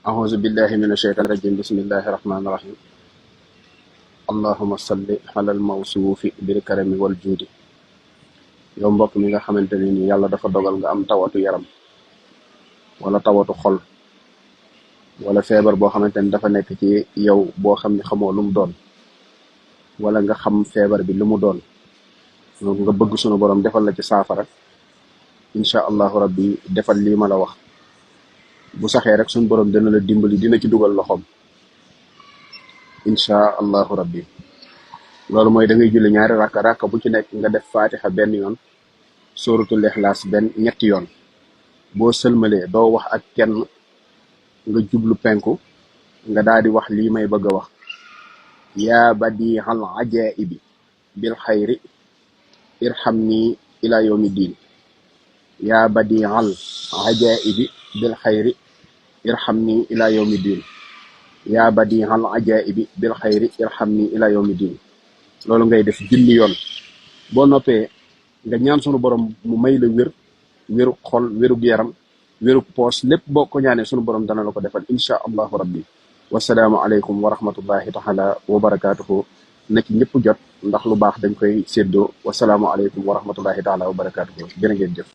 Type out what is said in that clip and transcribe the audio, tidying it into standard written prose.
أعوذ بالله من الشيطان الرجيم بسم الله الرحمن الرحيم اللهم صل على الموصوف بالكرم والجود yow mbokk mi nga xamante ne ni yàlla dafa dogal nga am tawatu yaram wala tawatu xol wala feebar boo xamante ni dafa nekk ci yow boo xam ne xamoo lu mu doon wala nga xam feebar bi lu mu doon nga bëgg sunu borom defal la ci saafara incha allahu rabbi defal lii ma la wax bu saxee rek sunu borom dina la dimbali dina ci dugal loxoom incha allahu rabbi loolu mooy da ngay julli ñaari rakka bu ci nekk nga def fatiha benn yoon suratul ixlaas benn ñetti yoon boo sëlmalee doo wax ak kenn nga jublu penku nga daal di wax lii may bëgg a wax yaa badihal ajaibi bil xayri irhamni ila yawmi diin yaa badihal ajaibi bil xayri irhamni ila yawmi diin yaa badihal ajaibi bil xayri irhamni ila yawmi diin loolu ngay def junni yoon boo noppee nga ñaan sunu borom mu may la wéru xol wéru yaram wéru poos lépp boo ko ñaanee sunu borom dana la ko defal incha allahu rabbi wasalaamu aleykum wa rahmatullahi taala wa barakaatuhu na ci ñëpp jot ndax lu baax dañ koy séddoo wasalaamu aleykum wa rahmatullahi taala wa barakaatuhu jërë ngeen jëf